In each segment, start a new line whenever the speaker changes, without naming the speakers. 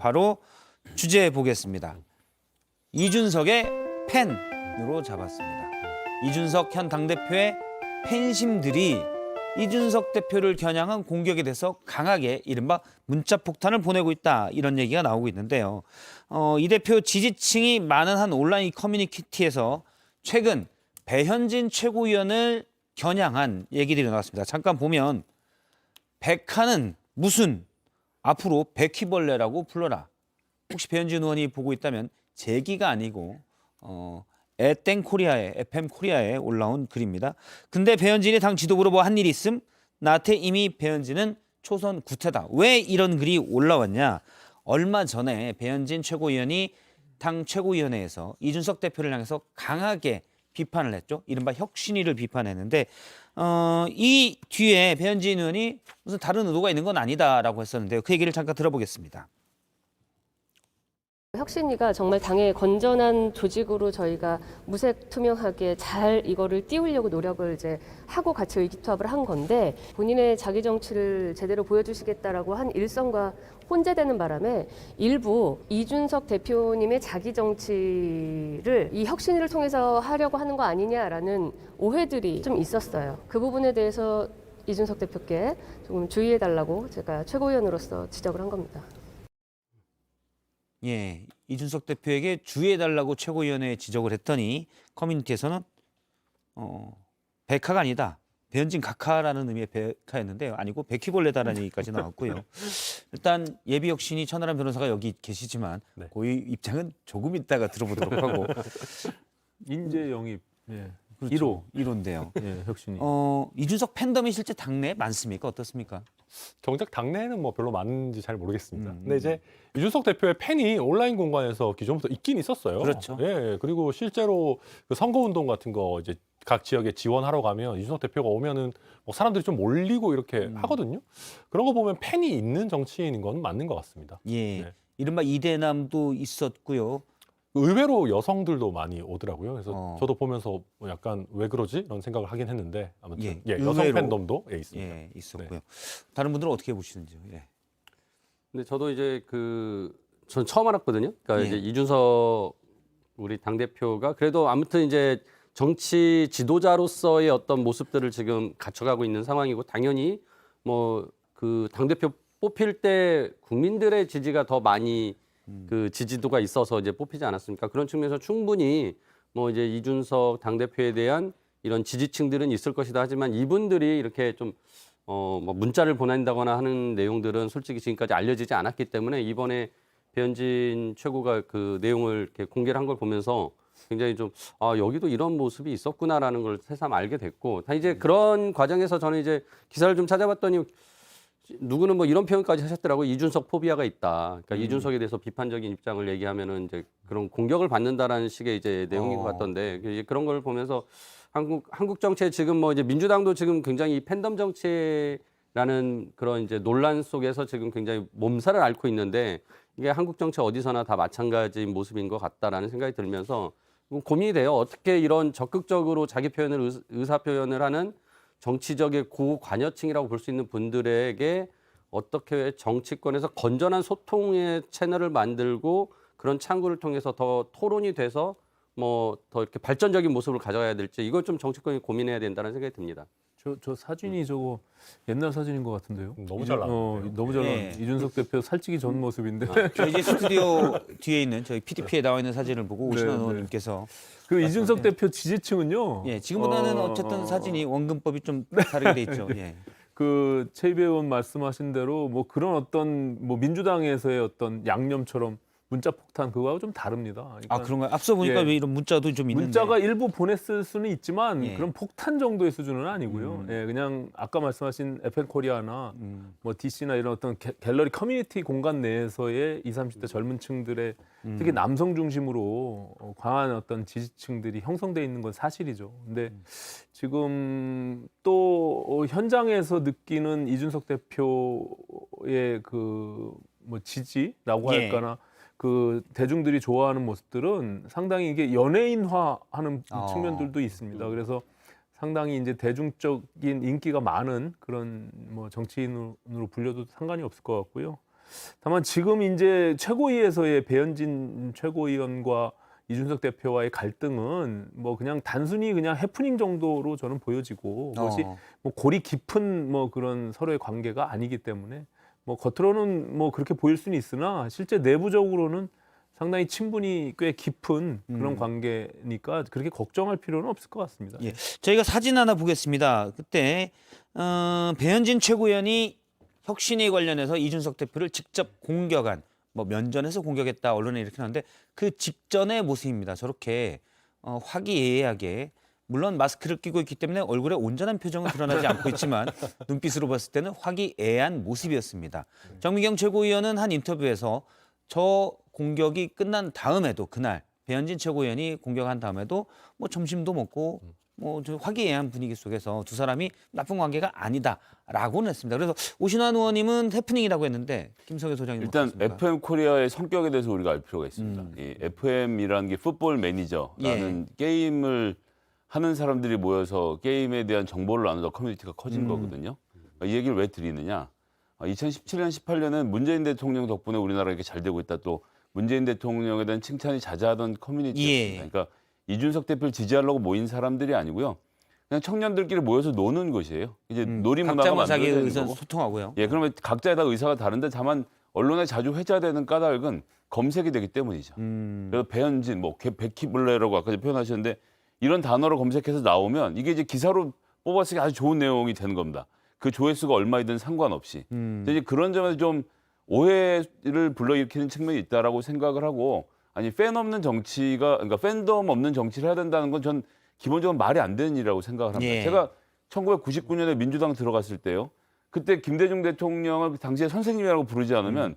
바로 주제해 보겠습니다. 이준석의 팬으로 잡았습니다. 이준석 현 당대표의 팬심들이 이준석 대표를 겨냥한 공격에 대해서 강하게 이른바 문자 폭탄을 보내고 있다, 이런 얘기가 나오고 있는데요. 이 대표 지지층이 많은 한 온라인 커뮤니티에서 최근 배현진 최고위원을 겨냥한 얘기들이 나왔습니다. 잠깐 보면 백하는 무슨 앞으로 백희벌레라고 불러라. 혹시 배현진 의원이 보고 있다면 제기가 아니고 에땡 코리아에, FM 코리아에 올라온 글입니다. 근데 배현진이 당 지도부로 뭐 한 일이 있음? 나한테 이미 배현진은 초선 구태다. 왜 이런 글이 올라왔냐? 얼마 전에 배현진 최고위원이 당 최고위원회에서 이준석 대표를 향해서 강하게 비판을 했죠. 이른바 혁신위를 비판했는데 이 뒤에 배현진 의원이 무슨 다른 의도가 있는 건 아니다라고 했었는데요. 그 얘기를 잠깐 들어보겠습니다.
혁신위가 정말 당의 건전한 조직으로 저희가 무색 투명하게 잘 이거를 띄우려고 노력을 이제 하고 같이 의기투합을 한 건데, 본인의 자기 정치를 제대로 보여주시겠다라고 한 일성과 혼재되는 바람에 일부 이준석 대표님의 자기 정치를 이 혁신위를 통해서 하려고 하는 거 아니냐라는 오해들이 좀 있었어요. 그 부분에 대해서 이준석 대표께 조금 주의해달라고 제가 최고위원으로서 지적을 한 겁니다.
예, 이준석 대표에게 주의해달라고 최고위원회에 지적을 했더니 커뮤니티에서는 백하가 아니다, 배현진 각하라는 의미의 백하였는데요. 아니고 백희벌레다라는 얘기까지 나왔고요. 일단 예비혁신이 천하람 변호사가 여기 계시지만
네.
그 입장은 조금 있다가 들어보도록 하고.
인재 영입
그렇죠. 1호인데요.
예, 혁신이.
이준석 팬덤이 실제 당내에 많습니까? 어떻습니까?
정작 당내에는 뭐 별로 많은지 잘 모르겠습니다. 근데 이제 이준석 대표의 팬이 온라인 공간에서 기존부터 있긴 있었어요.
그렇죠.
예, 그리고 실제로 그 선거운동 같은 거 이제 각 지역에 지원하러 가면 이준석 대표가 오면은 뭐 사람들이 좀 몰리고 이렇게 하거든요. 그런 거 보면 팬이 있는 정치인인 건 맞는 것 같습니다.
예,
네.
이른바 이대남도 있었고요.
의외로 여성들도 많이 오더라고요. 그래서
어.
저도 보면서 뭐 약간 왜 그러지? 이런 생각을 하긴 했는데 아무튼
예,
여성
의외로.
팬덤도 있습니다.
예, 있었고요. 다른 분들은 어떻게 보시는지요? 예.
근데 저도 이제 전 처음 알았거든요. 그러니까
예.
이제 이준석 우리 당대표가 그래도 아무튼 이제 정치 지도자로서의 어떤 모습들을 지금 갖춰가고 있는 상황이고, 당연히 뭐 그 당대표 뽑힐 때 국민들의 지지가 더 많이 그 지지도가 있어서 이제 뽑히지 않았습니까? 그런 측면에서 충분히 뭐 이제 이준석 당대표에 대한 이런 지지층들은 있을 것이다. 하지만 이분들이 이렇게 좀 뭐 문자를 보낸다거나 하는 내용들은 솔직히 지금까지 알려지지 않았기 때문에 이번에 배현진 최고가 그 내용을 이렇게 공개를 한 걸 보면서 굉장히 좀 여기도 이런 모습이 있었구나라는 걸 새삼 알게 됐고, 다 이제 그런 과정에서 저는 이제 기사를 좀 찾아봤더니 누구는 뭐 이런 표현까지 하셨더라고요. 이준석 포비아가 있다. 그러니까 이준석에 대해서 비판적인 입장을 얘기하면은 이제 그런 공격을 받는다라는 식의 이제 내용인 것 같던데, 이제 그런 걸 보면서 한국 정치에 지금 뭐 이제 민주당도 지금 굉장히 팬덤 정치라는 그런 이제 논란 속에서 지금 굉장히 몸살을 앓고 있는데, 이게 한국 정치 어디서나 다 마찬가지인 모습인 것 같다라는 생각이 들면서 고민이 돼요. 어떻게 이런 적극적으로 자기 표현을 의사 표현을 하는 정치적의 고관여층이라고 볼 수 있는 분들에게 어떻게 정치권에서 건전한 소통의 채널을 만들고 그런 창구를 통해서 더 토론이 돼서 뭐 더 이렇게 발전적인 모습을 가져가야 될지, 이걸 좀 정치권이 고민해야 된다는 생각이 듭니다.
저 사진이 저거 옛날 사진인 것 같은데요.
너무 잘 나왔는데요.
너무 잘 나왔.
예.
이준석 대표 살찌기 전 모습인데.
저희 이제 스튜디오 뒤에 있는 저희 PDP에 나와 있는 사진을 보고
네,
오신환
네.
의원님께서
그 이준석 대표 지지층은요.
예, 지금보다는 어쨌든 사진이 원근법이 좀 다르게 돼 있죠. 예.
그 최이배 의원 말씀하신 대로 뭐 그런 어떤 뭐 민주당에서의 어떤 양념처럼 문자 폭탄 그거하고 좀 다릅니다. 그러니까
그런가요? 앞서 보니까
예.
왜 이런 문자도 좀 있는데.
문자가 일부 보냈을 수는 있지만
예.
그런 폭탄 정도의 수준은 아니고요. 예, 그냥 아까 말씀하신 FM 코리아나 뭐 DC나 이런 어떤 갤러리 커뮤니티 공간 내에서의 20, 30대 젊은 층들의 특히 남성 중심으로 강한 어떤 지지층들이 형성돼 있는 건 사실이죠. 근데 지금 또 현장에서 느끼는 이준석 대표의 그 뭐 지지라고
예.
할까나 그 대중들이 좋아하는 모습들은 상당히 이게 연예인화하는 측면들도 있습니다. 그래서 상당히 이제 대중적인 인기가 많은 그런 뭐 정치인으로 불려도 상관이 없을 것 같고요. 다만 지금 이제 최고위에서의 배현진 최고위원과 이준석 대표와의 갈등은 뭐 그냥 단순히 그냥 해프닝 정도로 저는 보여지고 그것이 뭐 골이 깊은 뭐 그런 서로의 관계가 아니기 때문에 뭐 겉으로는 뭐 그렇게 보일 수는 있으나 실제 내부적으로는 상당히 친분이 꽤 깊은 그런 관계니까 그렇게 걱정할 필요는 없을 것 같습니다.
예. 저희가 사진 하나 보겠습니다. 그때 배현진 최고위원이 혁신위 관련해서 이준석 대표를 직접 공격한, 뭐 면전에서 공격했다 언론에 이렇게 나오는데 그 직전의 모습입니다. 저렇게 화기애애하게, 물론 마스크를 끼고 있기 때문에 얼굴에 온전한 표정은 드러나지 않고 있지만 눈빛으로 봤을 때는 화기애애한 모습이었습니다. 정미경 최고위원은 한 인터뷰에서 저 공격이 끝난 다음에도, 그날 배현진 최고위원이 공격한 다음에도 뭐 점심도 먹고 뭐 좀 화기애애한 분위기 속에서 두 사람이 나쁜 관계가 아니다라고는 했습니다. 그래서 오신환 의원님은 해프닝이라고 했는데 김성애 소장님
일단
어떻습니까?
FM 코리아의 성격에 대해서 우리가 알 필요가 있습니다. 이 FM이라는 게 풋볼 매니저라는 게임을 하는 사람들이 모여서 게임에 대한 정보를 나누다 커뮤니티가 커진 거거든요. 이 얘기를 왜 드리느냐? 2017년, 18년은 문재인 대통령 덕분에 우리나라가 이렇게 잘 되고 있다. 또 문재인 대통령에 대한 칭찬이 잦아하던 커뮤니티였습니다.
예.
그러니까 이준석 대표를 지지하려고 모인 사람들이 아니고요. 그냥 청년들끼리 모여서 노는 것이에요. 이제 놀이문화가
각자 뭐 자기
만들어지는
의사
거고.
소통하고요.
예, 그러면 각자의 다 의사가 다른데 다만 언론에 자주 회자되는 까닭은 검색이 되기 때문이죠. 그래서 배현진, 뭐 베키블레라고 아까 표현하셨는데 이런 단어를 검색해서 나오면 이게 이제 기사로 뽑았을 때 아주 좋은 내용이 되는 겁니다. 그 조회수가 얼마이든 상관없이. 근데 이제 그런 점에서 좀 오해를 불러일으키는 측면이 있다라고 생각을 하고, 아니 팬 없는 정치가, 그러니까 팬덤 없는 정치를 해야 된다는 건 전 기본적으로 말이 안 되는 일이라고 생각을 합니다.
예.
제가 1999년에 민주당 들어갔을 때요. 그때 김대중 대통령을 당시에 선생님이라고 부르지 않으면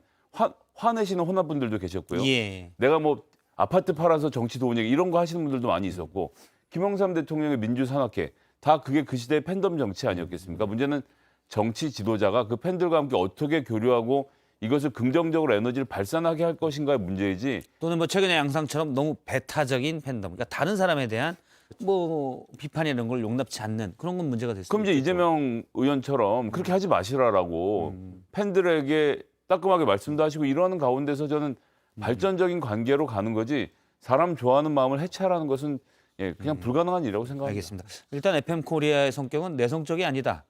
화내시는 혼합분들도 계셨고요.
예.
내가 뭐 아파트 팔아서 정치 도운 얘기 이런 거 하시는 분들도 많이 있었고, 김영삼 대통령의 민주산악회 다 그게 그 시대의 팬덤 정치 아니었겠습니까? 문제는 정치 지도자가 그 팬들과 함께 어떻게 교류하고 이것을 긍정적으로 에너지를 발산하게 할 것인가의 문제이지.
또는 뭐 최근의 양상처럼 너무 배타적인 팬덤, 그러니까 다른 사람에 대한 뭐 비판이나 이런 걸 용납치 않는 그런 건 문제가 됐습니다.
그럼 이제 이재명 의원처럼 그렇게 하지 마시라라고 팬들에게 따끔하게 말씀도 하시고 이러는 가운데서 저는 발전적인 관계로 가는 거지, 사람 좋아하는 마음을 해체하라는 것은 예, 그냥 불가능한 일이라고 생각합니다.
알겠습니다. 일단 FM 코리아의 성격은 내성적이 아니다.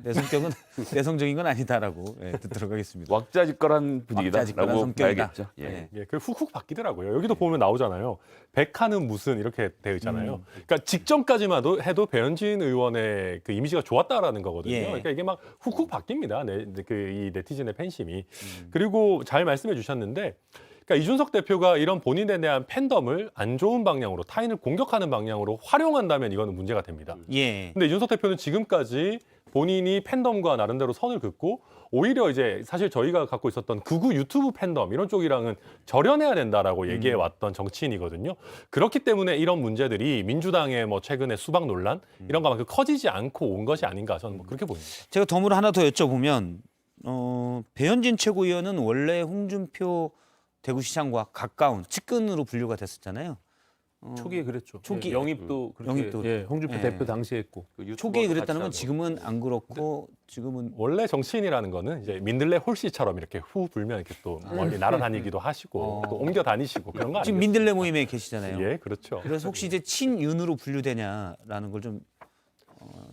내 성격은 내성적인 건 아니다라고 듣도록 하겠습니다.
왁자지껄한
왁자지껄한
분위기다라고
성격이다.
봐야겠죠. 예.
네.
예, 그 훅훅 바뀌더라고요. 여기도 보면 나오잖아요. 백하는 무슨 이렇게 되어 있잖아요. 그러니까 직전까지만 해도 배현진 의원의 그 이미지가 좋았다라는 거거든요.
예.
그러니까 이게 막 훅훅 바뀝니다. 이 네티즌의 팬심이. 그리고 잘 말씀해 주셨는데, 그러니까 이준석 대표가 이런 본인에 대한 팬덤을 안 좋은 방향으로, 타인을 공격하는 방향으로 활용한다면 이거는 문제가 됩니다.
예.
근데 이준석 대표는 지금까지 본인이 팬덤과 나름대로 선을 긋고, 오히려 이제 사실 저희가 갖고 있었던 극우 유튜브 팬덤 이런 쪽이랑은 절연해야 된다라고 얘기해 왔던 정치인이거든요. 그렇기 때문에 이런 문제들이 민주당의 뭐 최근의 수박 논란 이런 거만큼 커지지 않고 온 것이 아닌가, 저는 뭐 그렇게 보입니다.
제가 덤으로 하나 더 여쭤보면 배현진 최고위원은 원래 홍준표 대구시장과 가까운 측근으로 분류가 됐었잖아요.
초기에 그랬죠.
초기.
예, 영입도 그렇게
영입도.
예, 홍준표
예.
대표 당시에 했고.
그 유튜버도
초기에 그랬다는 건
같이
지금은 안 그렇고 지금은
원래 정치인이라는 거는 이제 민들레 홀씨처럼 이렇게 후 불면 이렇게 또 멀리 날아다니기도 하시고 또 옮겨 다니시고 그런 거
지금
아니겠어요?
민들레 모임에 계시잖아요.
예, 그렇죠.
그래서 혹시 이제 친윤으로 분류되냐라는 걸 좀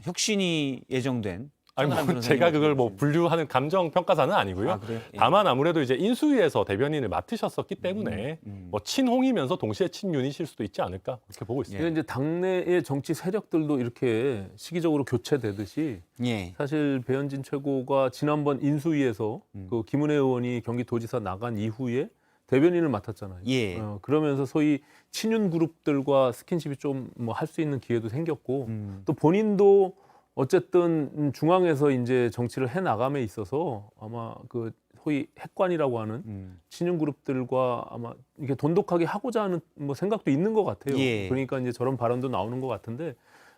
혁신이 예정된
아니
천하람
뭐
변호사님
제가 그걸 뭐
말씀
분류하는 감정 평가사는 아니고요.
아, 그래요? 예.
다만 아무래도 이제 인수위에서 대변인을 맡으셨었기 때문에 뭐 친홍이면서 동시에 친윤이실 수도 있지 않을까 그렇게 보고 있습니다.
이게 이제 당내의 정치 세력들도 이렇게 시기적으로 교체되듯이
예.
사실 배현진 최고가 지난번 인수위에서 그 김은혜 의원이 경기도지사 나간 이후에 대변인을 맡았잖아요.
예.
그러면서 소위 친윤 그룹들과 스킨십이 좀 뭐 할 수 있는 기회도 생겼고 또 본인도 어쨌든 중앙에서 이제 정치를 해 나감에 있어서 아마 그 소위 핵관이라고 하는 친윤 그룹들과 아마 이렇게 돈독하게 하고자 하는 뭐 생각도 있는 것 같아요.
예.
그러니까 이제 저런 발언도 나오는 것 같은데,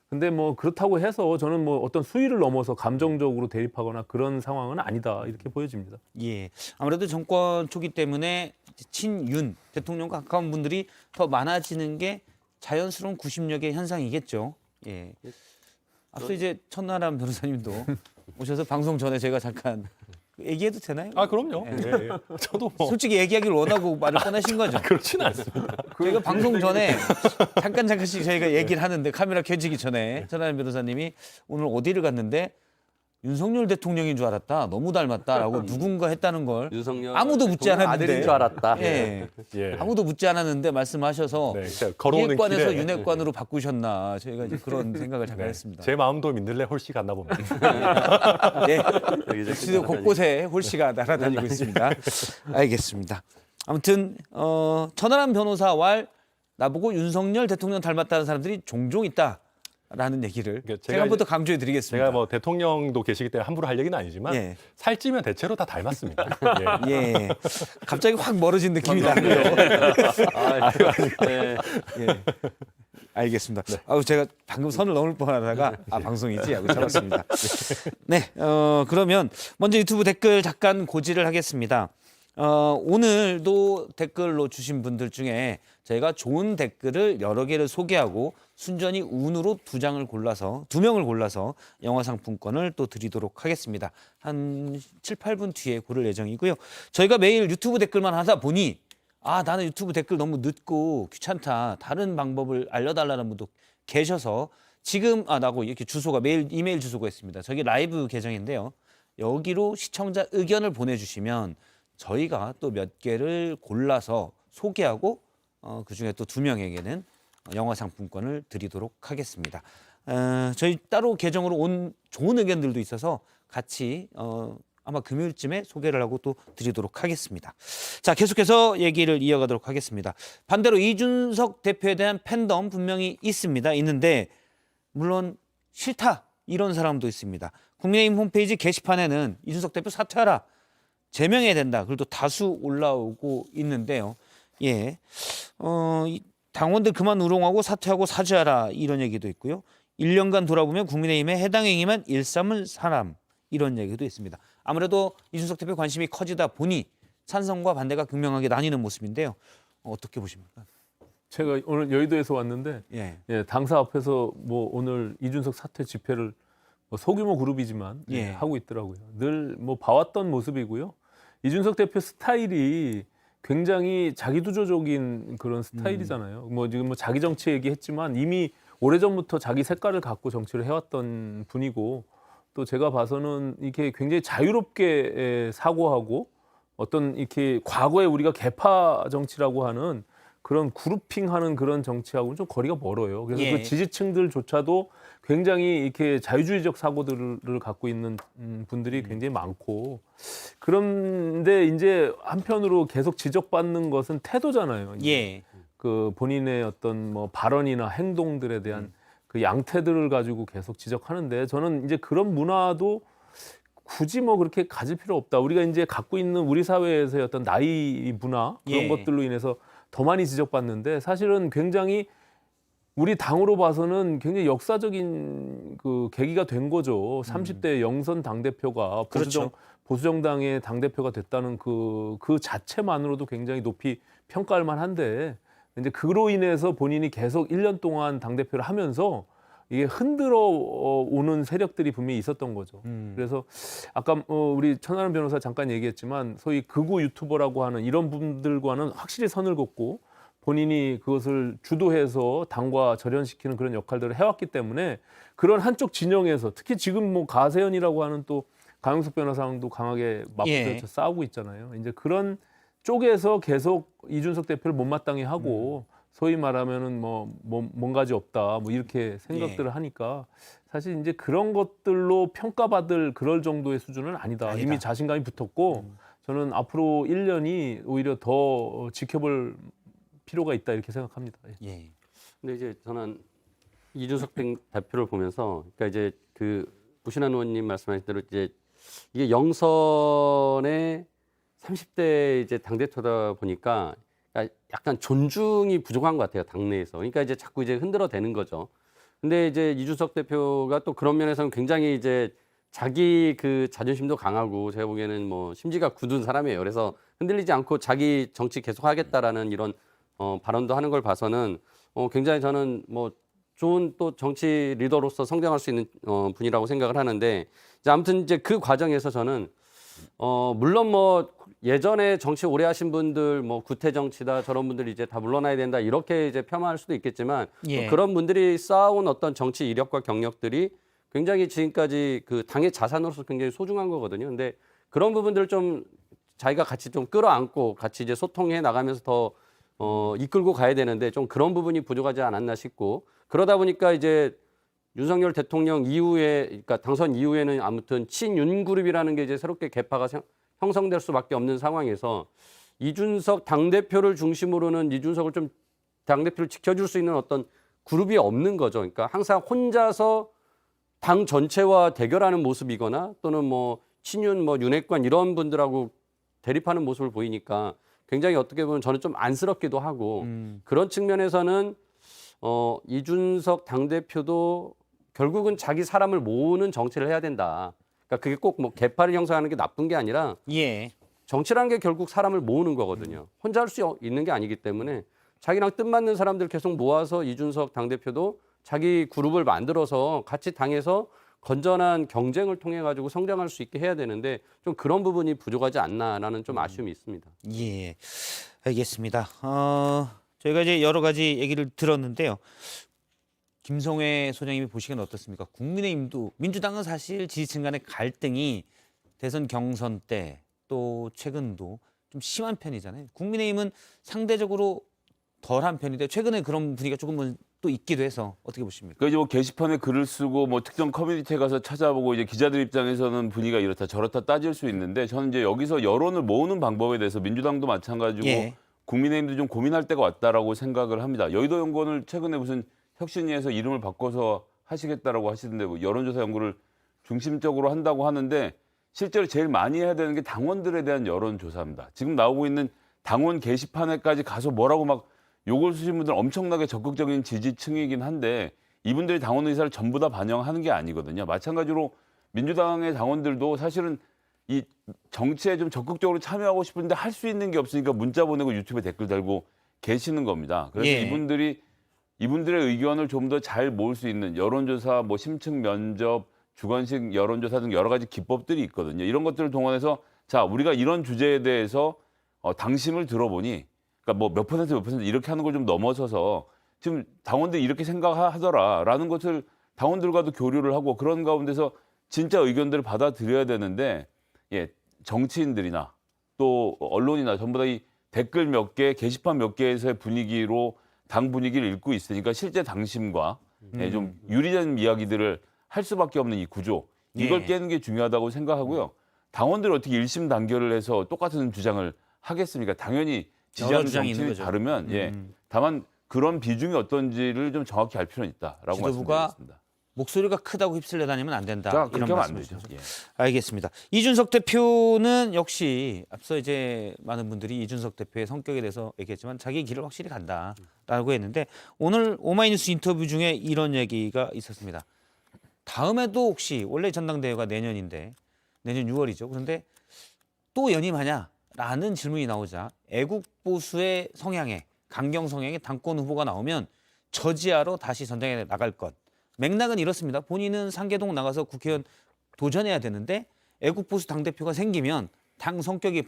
근데 뭐 그렇다고 해서 저는 뭐 어떤 수위를 넘어서 감정적으로 대립하거나 그런 상황은 아니다 이렇게 보여집니다.
예. 아무래도 정권 초기 때문에 친윤 대통령과 가까운 분들이 더 많아지는 게 자연스러운 구심력의 현상이겠죠. 예. 앞서 이제 천하람 변호사님도 오셔서 방송 전에 제가 잠깐 얘기해도 되나요?
아 그럼요. 예, 예. 저도 뭐
솔직히 얘기하기를 원하고 말을 꺼내신 거죠.
그렇지는 않습니다.
저희가 방송 전에 잠깐씩 저희가 얘기를 하는데 카메라 켜지기 전에 전하연 변호사님이 오늘 어디를 갔는데 윤석열 대통령인 줄 알았다. 너무 닮았다라고 누군가 했다는 걸
윤석열
아무도 묻지
대통령
않았는데.
아들인 줄 알았다.
예.
예.
아무도 묻지 않았는데 말씀하셔서
네, 제가 걸어오는
기획관에서
길에
윤핵관으로 바꾸셨나 저희가 이제 그런 생각을 잠깐
네,
했습니다.
제 마음도 민들레 홀씨 갔나 봅니다.
예.
여기 이제
역시도 곳곳에 홀씨가 날아다니고 있습니다. 알겠습니다. 아무튼 천하람 변호사와 나보고 윤석열 대통령 닮았다는 사람들이 종종 있다라는 얘기를
그러니까
제가 한 번 더 강조해 드리겠습니다.
제가 뭐 대통령도 계시기 때문에 함부로 할 얘기는 아니지만
예.
살찌면 대체로 다 닮았습니다. 예.
예. 갑자기 확 멀어진 느낌이 나고요.
네.
예. 알겠습니다. 아우 제가 방금 선을 넘을 뻔하다가 방송이지 하고 잡았습니다. 네, 그러면 먼저 유튜브 댓글 잠깐 고지를 하겠습니다. 오늘도 댓글로 주신 분들 중에 저희가 좋은 댓글을 여러 개를 소개하고 순전히 운으로 두 명을 골라서 영화 상품권을 또 드리도록 하겠습니다. 한 7, 8분 뒤에 고를 예정이고요. 저희가 매일 유튜브 댓글만 하다 보니 나는 유튜브 댓글 너무 늦고 귀찮다. 다른 방법을 알려달라는 분도 계셔서 지금 나고 이렇게 주소가 메일 이메일 주소가 있습니다. 저기 라이브 계정인데요. 여기로 시청자 의견을 보내주시면 저희가 또 몇 개를 골라서 소개하고 그 중에 또 2명에게는 영화 상품권을 드리도록 하겠습니다. 저희 따로 계정으로 온 좋은 의견들도 있어서 같이 아마 금요일쯤에 소개를 하고 또 드리도록 하겠습니다. 자, 계속해서 얘기를 이어가도록 하겠습니다. 반대로 이준석 대표에 대한 팬덤 분명히 있는데 물론 싫다 이런 사람도 있습니다. 국민의힘 홈페이지 게시판에는 이준석 대표 사퇴하라, 제명해야 된다. 그래도 다수 올라오고 있는데요. 예, 당원들 그만 우롱하고 사퇴하고 사죄하라 이런 얘기도 있고요. 1년간 돌아보면 국민의힘에 해당 행위만 일삼은 사람 이런 얘기도 있습니다. 아무래도 이준석 대표 관심이 커지다 보니 찬성과 반대가 극명하게 나뉘는 모습인데요. 어떻게 보십니까?
제가 오늘 여의도에서 왔는데
예,
당사 앞에서 뭐 오늘 이준석 사퇴 집회를 뭐 소규모 그룹이지만
예.
하고 있더라고요. 늘 뭐 봐왔던 모습이고요. 이준석 대표 스타일이 굉장히 자기두조적인 그런 스타일이잖아요. 뭐 지금 뭐 자기 정치 얘기했지만 이미 오래전부터 자기 색깔을 갖고 정치를 해왔던 분이고 또 제가 봐서는 이렇게 굉장히 자유롭게 사고하고 어떤 이렇게 과거에 우리가 개파 정치라고 하는 그런 그룹핑하는 그런 정치하고는 좀 거리가 멀어요. 그래서
예.
그 지지층들조차도 굉장히 이렇게 자유주의적 사고들을 갖고 있는 분들이 굉장히 많고 그런데 이제 한편으로 계속 지적받는 것은 태도잖아요. 이제.
예,
그 본인의 어떤 뭐 발언이나 행동들에 대한 그 양태들을 가지고 계속 지적하는데 저는 이제 그런 문화도 굳이 뭐 그렇게 가질 필요 없다. 우리가 이제 갖고 있는 우리 사회에서의 어떤 나이 문화 그런
예.
것들로 인해서 더 많이 지적받는데 사실은 굉장히 우리 당으로 봐서는 굉장히 역사적인 그 계기가 된 거죠. 30대 영선 당대표가
그렇죠.
보수정당의 당대표가 됐다는 그 자체만으로도 굉장히 높이 평가할 만한데 이제 그로 인해서 본인이 계속 1년 동안 당대표를 하면서 이게 흔들어 오는 세력들이 분명히 있었던 거죠. 그래서 아까 우리 천하람 변호사 잠깐 얘기했지만 소위 극우 유튜버라고 하는 이런 분들과는 확실히 선을 긋고 본인이 그것을 주도해서 당과 절연시키는 그런 역할들을 해왔기 때문에 그런 한쪽 진영에서 특히 지금 뭐 가세연이라고 하는 또 강용석 변호사랑도 강하게 맞붙어
예.
싸우고 있잖아요. 이제 그런 쪽에서 계속 이준석 대표를 못마땅해 하고 소위 말하면은 뭐 뭔가지 없다 뭐 이렇게 생각들을 하니까 사실 이제 그런 것들로 평가받을 그럴 정도의 수준은 아니다. 이미 자신감이 붙었고 저는 앞으로 1년이 오히려 더 지켜볼 필요가 있다 이렇게 생각합니다.
예.
근데 이제 저는 이준석 대표를 보면서 그러니까 이제 그 부신한 의원님 말씀하신 대로 이제 이게 영선의 30대 이제 당대표다 보니까 약간 존중이 부족한 것 같아요, 당내에서. 그러니까 이제 자꾸 이제 흔들어대는 거죠. 근데 이제 이준석 대표가 또 그런 면에서는 굉장히 이제 자기 그 자존심도 강하고 제가 보기에는 뭐 심지가 굳은 사람이에요. 그래서 흔들리지 않고 자기 정치 계속 하겠다라는 이런 발언도 하는 걸 봐서는 굉장히 저는 뭐 좋은 또 정치 리더로서 성장할 수 있는 분이라고 생각을 하는데 이제 아무튼 이제 그 과정에서 저는 물론 뭐 예전에 정치 오래 하신 분들 뭐 구태 정치다 저런 분들이 이제 다 물러나야 된다 이렇게 이제 폄하할 수도 있겠지만
예.
또 그런 분들이 쌓아온 어떤 정치 이력과 경력들이 굉장히 지금까지 그 당의 자산으로서 굉장히 소중한 거거든요. 근데 그런 부분들을 좀 자기가 같이 좀 끌어안고 같이 이제 소통해 나가면서 더 이끌고 가야 되는데 좀 그런 부분이 부족하지 않았나 싶고 그러다 보니까 이제 윤석열 대통령 이후에 그러니까 당선 이후에는 아무튼 친윤 그룹이라는 게 이제 새롭게 개파가 형성될 수밖에 없는 상황에서 이준석 당대표를 중심으로는 이준석을 좀 당대표를 지켜줄 수 있는 어떤 그룹이 없는 거죠. 그러니까 항상 혼자서 당 전체와 대결하는 모습이거나 또는 뭐 친윤 뭐 윤핵관 이런 분들하고 대립하는 모습을 보이니까 굉장히 어떻게 보면 저는 좀 안쓰럽기도 하고 그런 측면에서는 이준석 당대표도 결국은 자기 사람을 모으는 정치를 해야 된다. 그러니까 그게 꼭 뭐 개파를 형성하는 게 나쁜 게 아니라
예.
정치라는 게 결국 사람을 모으는 거거든요. 혼자 할 수 있는 게 아니기 때문에 자기랑 뜻맞는 사람들 계속 모아서 이준석 당대표도 자기 그룹을 만들어서 같이 당에서 건전한 경쟁을 통해 가지고 성장할 수 있게 해야 되는데 좀 그런 부분이 부족하지 않나라는 좀 아쉬움이 있습니다.
예. 알겠습니다. 저희가 이제 여러 가지 얘기를 들었는데요. 김성회 소장님이 보시기엔 어떻습니까? 국민의힘도 민주당은 사실 지지층 간의 갈등이 대선 경선 때 또 최근도 좀 심한 편이잖아요. 국민의힘은 상대적으로 덜한 편인데 최근에 그런 분위기가 조금은 또 있기도 해서 어떻게 보십니까?
그 이제 뭐 게시판에 글을 쓰고 뭐 특정 커뮤니티에 가서 찾아보고 이제 기자들 입장에서는 분위기가 이렇다 저렇다 따질 수 있는데 저는 이제 여기서 여론을 모으는 방법에 대해서 민주당도 마찬가지고
예.
국민의힘도 좀 고민할 때가 왔다라고 생각을 합니다. 여의도 연구원을 최근에 무슨 혁신위에서 이름을 바꿔서 하시겠다라고 하시던데 뭐 여론조사 연구를 중심적으로 한다고 하는데 실제로 제일 많이 해야 되는 게 당원들에 대한 여론조사입니다. 지금 나오고 있는 당원 게시판에까지 가서 뭐라고 막 욕을 쓰신 분들은 엄청나게 적극적인 지지층이긴 한데 이분들이 당원 의사를 전부 다 반영하는 게 아니거든요. 마찬가지로 민주당의 당원들도 사실은 이 정치에 좀 적극적으로 참여하고 싶은데 할 수 있는 게 없으니까 문자 보내고 유튜브에 댓글 달고 계시는 겁니다. 그래서
예.
이분들의 의견을 좀 더 잘 모을 수 있는 여론조사, 뭐 심층 면접, 주관식 여론조사 등 여러 가지 기법들이 있거든요. 이런 것들을 동원해서 자 우리가 이런 주제에 대해서 당심을 들어보니 그러니까 뭐 몇 퍼센트 이렇게 하는 걸 좀 넘어서서 지금 당원들이 이렇게 생각하더라라는 것을 당원들과도 교류를 하고 그런 가운데서 진짜 의견들을 받아들여야 되는데 예, 정치인들이나 또 언론이나 전부 다 이 댓글 몇 개, 게시판 몇 개에서의 분위기로 당 분위기를 읽고 있으니까 실제 당심과 예, 좀 유리한 이야기들을 할 수밖에 없는 이 구조 이걸
예.
깨는 게 중요하다고 생각하고요. 당원들이 어떻게 일심 단결을 해서 똑같은 주장을 하겠습니까? 당연히 지지하는
주장이 있는
정치인이
거죠.
다르면 예, 다만 그런 비중이 어떤지를 좀 정확히 알 필요는 있다라고
지도부가
말씀드리겠습니다.
목소리가 크다고 휩쓸려 다니면 안 된다.
자,
이런
그렇게 하면 안 되죠.
말씀이시죠.
예.
알겠습니다. 이준석 대표는 역시 앞서 이제 많은 분들이 이준석 대표의 성격에 대해서 얘기했지만 자기 길을 확실히 간다라고 했는데 오늘 오마이뉴스 인터뷰 중에 이런 얘기가 있었습니다. 다음에도 혹시 원래 전당대회가 내년인데 내년 6월이죠. 그런데 또 연임하냐라는 질문이 나오자 애국 보수의 성향에 강경 성향의 당권 후보가 나오면 저지하러 다시 전당에 나갈 것. 맥락은 이렇습니다. 본인은 상계동 나가서 국회의원 도전해야 되는데 애국보수 당대표가 생기면 당 성격이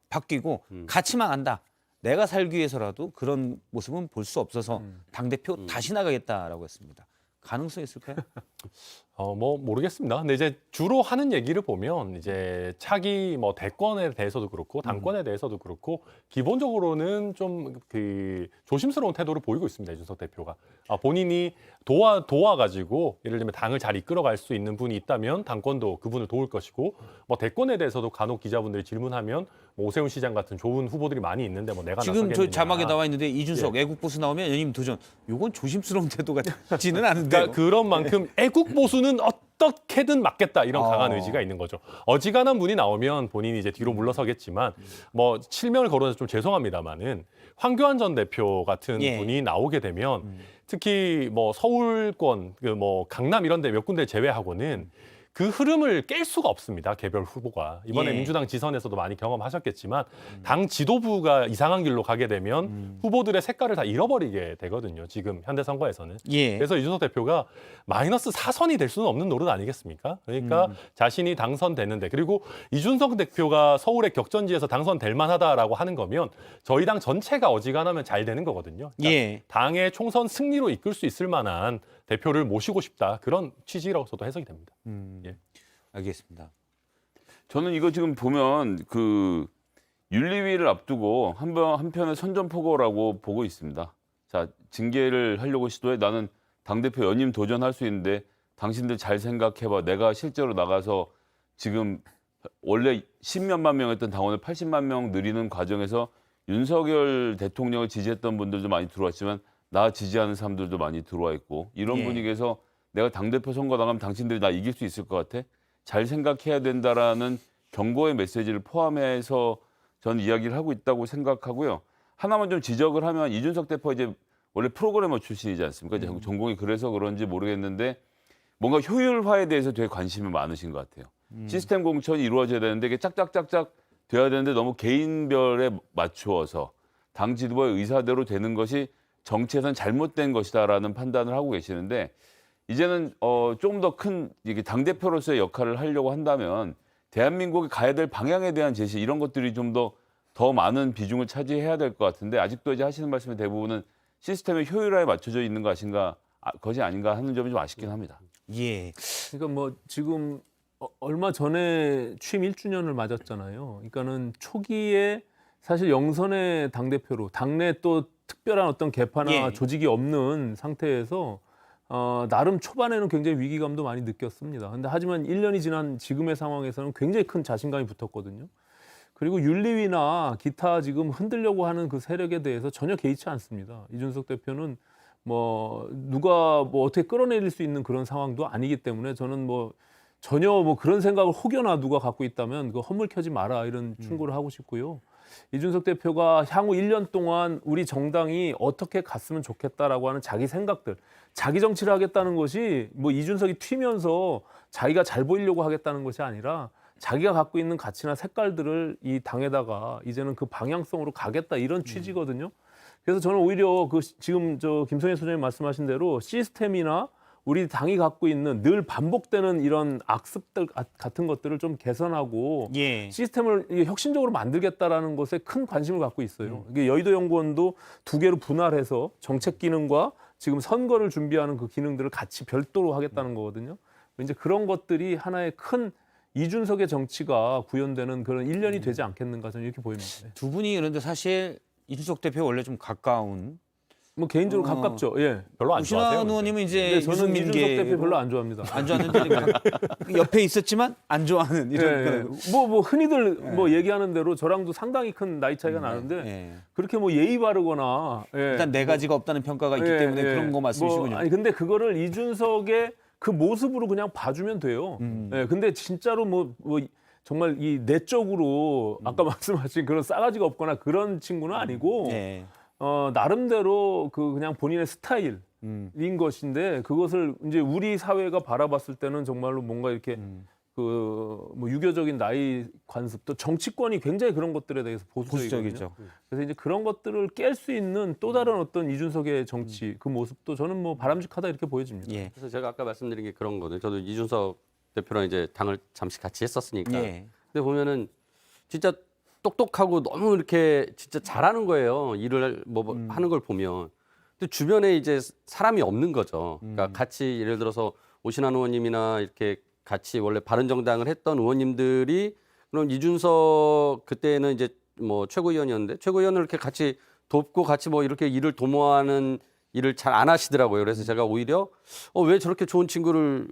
바뀌고 같이만 간다. 내가 살기 위해서라도 그런 모습은 볼 수 없어서 당대표 다시 나가겠다라고 했습니다. 가능성이 있을까요?
뭐 모르겠습니다. 근데 이제 주로 하는 얘기를 보면 이제 차기 뭐 대권에 대해서도 그렇고 당권에 대해서도 그렇고 기본적으로는 좀 그 조심스러운 태도를 보이고 있습니다. 이준석 대표가 본인이 도와가지고 예를 들면 당을 잘 이끌어갈 수 있는 분이 있다면 당권도 그분을 도울 것이고 뭐 대권에 대해서도 간혹 기자분들이 질문하면 뭐 오세훈 시장 같은 좋은 후보들이 많이 있는데 뭐 내가
지금 저
나서겠느냐.
자막에 나와 있는데 이준석 애국보수 나오면 연임 도전. 이건 조심스러운 태도 같지는 않은데요.
그러니까 그런 만큼 애국 보수는 어떻게든 막겠다 이런 강한 의지가 있는 거죠. 어지간한 분이 나오면 본인이 이제 뒤로 물러서겠지만 뭐 실명을 거론해서 좀 죄송합니다만은 황교안 전 대표 같은
예.
분이 나오게 되면 특히 뭐 서울권 그 뭐 강남 이런 데 몇 군데 제외하고는 그 흐름을 깰 수가 없습니다. 개별 후보가. 이번에
예.
민주당 지선에서도 많이 경험하셨겠지만 당 지도부가 이상한 길로 가게 되면 후보들의 색깔을 다 잃어버리게 되거든요. 지금 현대 선거에서는.
예.
그래서 이준석 대표가 마이너스 4선이 될 수는 없는 노릇 아니겠습니까? 그러니까 자신이 당선됐는데 그리고 이준석 대표가 서울의 격전지에서 당선될 만하다라고 하는 거면 저희 당 전체가 어지간하면 잘 되는 거거든요. 그러니까
예.
당의 총선 승리로 이끌 수 있을 만한 대표를 모시고 싶다. 그런 취지로서도 해석이 됩니다. 예.
알겠습니다.
저는 이거 지금 보면 그 윤리위를 앞두고 한편의 선전포고라고 보고 있습니다. 자, 징계를 하려고 시도해. 나는 당대표 연임 도전할 수 있는데 당신들 잘 생각해봐. 내가 실제로 나가서 지금 원래 10몇만 명이었던 당원을 80만 명 늘리는 과정에서 윤석열 대통령을 지지했던 분들도 많이 들어왔지만 나 지지하는 사람들도 많이 들어와 있고 이런
예.
분위기에서 내가 당대표 선거 나가면 당신들이 나 이길 수 있을 것 같아? 잘 생각해야 된다라는 경고의 메시지를 포함해서 저는 이야기를 하고 있다고 생각하고요. 하나만 좀 지적을 하면 이준석 대표 이제 원래 프로그래머 출신이지 않습니까? 이제 전공이 그래서 그런지 모르겠는데 뭔가 효율화에 대해서 되게 관심이 많으신 것 같아요. 시스템 공천이 이루어져야 되는데 이게 짝짝짝짝 돼야 되는데 너무 개인별에 맞추어서 당 지도부의 의사대로 되는 것이 정치에선 잘못된 것이다라는 판단을 하고 계시는데 이제는 조금 더 큰 당대표로서의 역할을 하려고 한다면 대한민국이 가야 될 방향에 대한 제시 이런 것들이 좀 더 많은 비중을 차지해야 될 것 같은데 아직도 이제 하시는 말씀의 대부분은 시스템의 효율화에 맞춰져 있는 것이 아닌가 하는 점이 좀 아쉽긴 합니다.
예.
그러니까 뭐 지금 얼마 전에 취임 1주년을 맞았잖아요. 그러니까는 초기에 사실 영선의 당대표로 당내 또 특별한 어떤 개파나
예.
조직이 없는 상태에서 나름 초반에는 굉장히 위기감도 많이 느꼈습니다. 근데 하지만 1년이 지난 지금의 상황에서는 굉장히 큰 자신감이 붙었거든요. 그리고 윤리위나 기타 지금 흔들려고 하는 그 세력에 대해서 전혀 개의치 않습니다. 이준석 대표는 뭐 누가 뭐 어떻게 끌어내릴 수 있는 그런 상황도 아니기 때문에 저는 뭐 전혀 뭐 그런 생각을 혹여나 누가 갖고 있다면 그 허물 켜지 마라 이런 충고를 하고 싶고요. 이준석 대표가 향후 1년 동안 우리 정당이 어떻게 갔으면 좋겠다라고 하는 자기 생각들, 자기 정치를 하겠다는 것이 뭐 이준석이 튀면서 자기가 잘 보이려고 하겠다는 것이 아니라 자기가 갖고 있는 가치나 색깔들을 이 당에다가 이제는 그 방향성으로 가겠다 이런 취지거든요. 그래서 저는 오히려 그 지금 저 김성애 소장님 말씀하신 대로 시스템이나 우리 당이 갖고 있는 늘 반복되는 이런 악습들 같은 것들을 좀 개선하고
예.
시스템을 혁신적으로 만들겠다라는 것에 큰 관심을 갖고 있어요. 이게 여의도 연구원도 2개로 분할해서 정책 기능과 지금 선거를 준비하는 그 기능들을 같이 별도로 하겠다는 거거든요. 이제 그런 것들이 하나의 큰 이준석의 정치가 구현되는 그런 1년이 되지 않겠는가 저는 이렇게 보입니다. 네.
두 분이 그런데 사실 이준석 대표 원래 좀 가까운
뭐 개인적으로 가깝죠. 예.
별로 안 좋아하세요.
우신환 의원님은 이제
근데 저는 이준석 대표
유승민계
별로 안 좋아합니다.
안 좋아하는 옆에 있었지만 안 좋아하는 이런
예. 뭐 흔히들 뭐 얘기하는 대로 저랑도 상당히 큰 나이 차이가 나는데
예.
그렇게 뭐 예의 바르거나 예.
일단 네 가지가 없다는 평가가 있기
예,
때문에
예.
그런 거 말씀이시군요.
뭐, 아니 근데 그거를 이준석의 그 모습으로 그냥 봐주면 돼요. 예. 근데 진짜로 뭐 정말 이 내적으로 아까 말씀하신 그런 싸가지가 없거나 그런 친구는 아니고
예.
나름대로 그 그냥 본인의 스타일인 것인데 그것을 이제 우리 사회가 바라봤을 때는 정말로 뭔가 이렇게 그 뭐 유교적인 나이 관습 또 정치권이 굉장히 그런 것들에 대해서 보수적이거든요.
보수적이죠.
그래서 이제 그런 것들을 깰 수 있는 또 다른 어떤 이준석의 정치 그 모습도 저는 뭐 바람직하다 이렇게 보여집니다.
예.
그래서 제가 아까 말씀드린 게 그런 거거든요. 저도 이준석 대표랑 이제 당을 잠시 같이 했었으니까.
예.
근데 보면은 진짜 똑똑하고 너무 이렇게 진짜 잘하는 거예요. 일을 뭐 하는 걸 보면. 근데 주변에 이제 사람이 없는 거죠. 그러니까 같이 예를 들어서 오신환 의원님이나 이렇게 같이 원래 바른정당을 했던 의원님들이 그럼 이준석 그때는 이제 뭐 최고위원이었는데 최고위원을 이렇게 같이 돕고 같이 뭐 이렇게 일을 도모하는 일을 잘 안 하시더라고요. 그래서 제가 오히려 왜 저렇게 좋은 친구를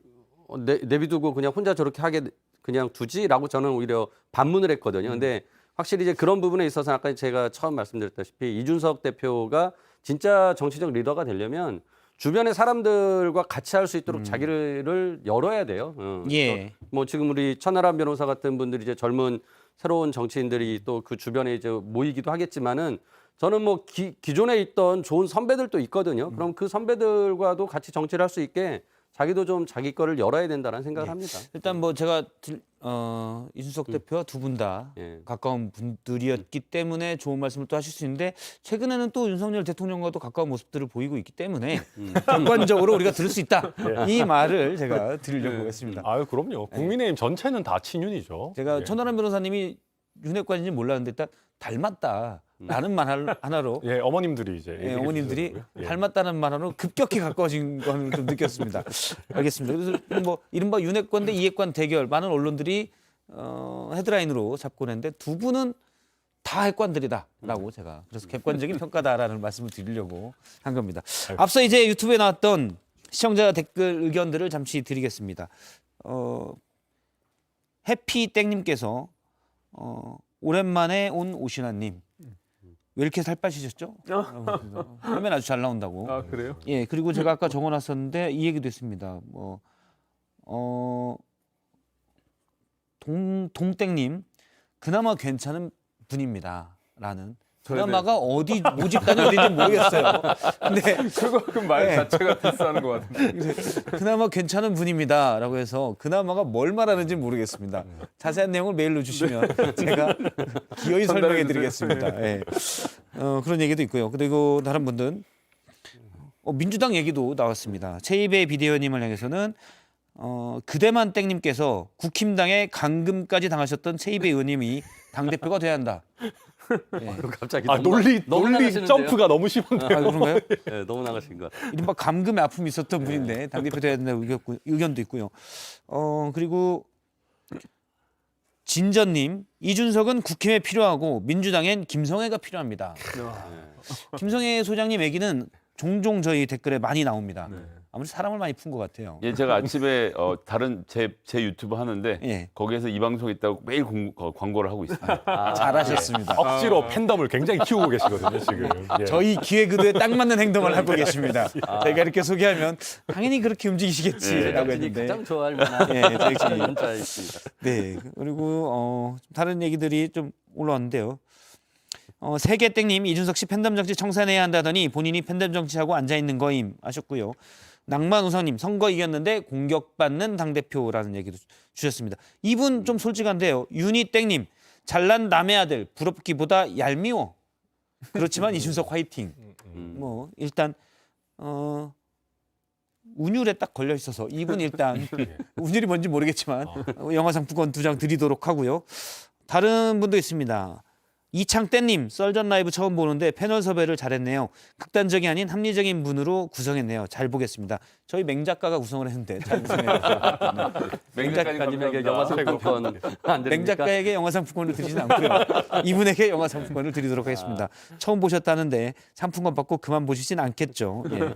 내비두고 그냥 혼자 저렇게 하게 그냥 두지라고 저는 오히려 반문을 했거든요. 근데 확실히 이제 그런 부분에 있어서 아까 제가 처음 말씀드렸다시피 이준석 대표가 진짜 정치적 리더가 되려면 주변의 사람들과 같이 할 수 있도록 자기를 열어야 돼요.
예.
뭐 지금 우리 천하람 변호사 같은 분들이 이제 젊은 새로운 정치인들이 또 그 주변에 이제 모이기도 하겠지만은 저는 뭐 기존에 있던 좋은 선배들도 있거든요. 그럼 그 선배들과도 같이 정치를 할 수 있게 자기도 좀 자기 거를 열어야 된다는 생각을 합니다.
일단 뭐 제가 이준석 대표와 두 분 다
예.
가까운 분들이었기 때문에 좋은 말씀을 또 하실 수 있는데 최근에는 또 윤석열 대통령과도 가까운 모습들을 보이고 있기 때문에 객관적으로 우리가 들을 수 있다. 이 말을 제가 드리려고 했습니다.
아유 그럼요. 국민의힘 전체는 다 친윤이죠.
제가
예.
천하람 변호사님이 윤핵관인지 몰랐는데 일단 닮았다라는 말 하나로
예, 어머님들이 이제
예,
얘기해
어머님들이
주시더라고요. 예.
닮았다는 말 하나로 급격히 가까워진 건 좀 느꼈습니다. 알겠습니다. 그래서 뭐 이른바 윤핵관 대 이핵관 대결 많은 언론들이 헤드라인으로 잡고 있는데 두 분은 다 핵관들이다라고 제가 그래서 객관적인 평가다라는 말씀을 드리려고 한 겁니다. 앞서 이제 유튜브에 나왔던 시청자 댓글 의견들을 잠시 드리겠습니다. 해피땡님께서 오랜만에 온 오신아님 왜 이렇게 살 빠지셨죠? 화면 아주 잘 나온다고.
아 그래요?
예, 그리고 제가 아까 적어놨었는데 이 얘기도 했습니다. 동땡님 그나마 괜찮은 분입니다라는. 그나마가 어디 모집단이 어딘지 모르겠어요. 근데
그 말
네.
자체가 디스하는 것 같은데.
그나마 괜찮은 분입니다라고 해서 그나마가 뭘 말하는지 모르겠습니다. 자세한 내용을 메일로 주시면 제가 기어이 설명해 드리겠습니다. 예. 그런 얘기도 있고요. 그리고 다른 분들은 민주당 얘기도 나왔습니다. 최이배 비대위원님을 향해서는 그대만 땡님께서 국힘당에 감금까지 당하셨던 최이배 의원님이 당대표가 돼야 한다. 예.
갑자기
아 논리
나가시는데요?
점프가 너무 심한데.
아, 그런가요?
예, 너무 나가신 것 같아요.
이른바 감금의 아픔이 있었던 분인데 당대표 돼야 된다는 의견도 있고요. 그리고 진전님, 이준석은 국힘에 필요하고 민주당엔 김성애가 필요합니다. 김성애 소장님 얘기는 종종 저희 댓글에 많이 나옵니다. 아무래도 사람을 많이 푼 것 같아요.
예, 제가 아침에 다른 제 유튜브 하는데
예.
거기에서 이 방송 있다고 매일 광고를 하고 있습니다.
잘하셨습니다.
억지로 팬덤을 굉장히 키우고 계시거든요 지금. 예.
저희 기획 의도에 딱 맞는 행동을 하고 계십니다. 저희가 이렇게 소개하면 당연히 그렇게 움직이시겠지라고
제작진이
했는데.
가장 좋아할 만한
예, 제작진이.
문자 있습니다.
네. 그리고 다른 얘기들이 좀 올라왔는데요. 세계땡님 이준석 씨 팬덤 정치 청산해야 한다더니 본인이 팬덤 정치하고 앉아 있는 거임 하셨고요. 낭만우상님 선거 이겼는데 공격받는 당대표라는 얘기도 주셨습니다. 이분 좀 솔직한데요. 윤희땡님 잘난 남의 아들 부럽기보다 얄미워. 그렇지만 이준석 화이팅. 뭐 일단 운율에 딱 걸려 있어서 이분 일단 운율이 뭔지 모르겠지만 영화 상품권 2장 드리도록 하고요. 다른 분도 있습니다. 이창떼님 썰전 라이브 처음 보는데 패널 섭외를 잘했네요. 극단적이 아닌 합리적인 분으로 구성했네요. 잘 보겠습니다. 저희 맹작가가 구성을 했는데 잘 구성해요.
맹작가님에게 영화 상품권 안 드립니까?
맹작가에게 영화 상품권을 드리진 않고요. 이분에게 영화 상품권을 드리도록 하겠습니다. 처음 보셨다는데 상품권 받고 그만 보시진 않겠죠. 예.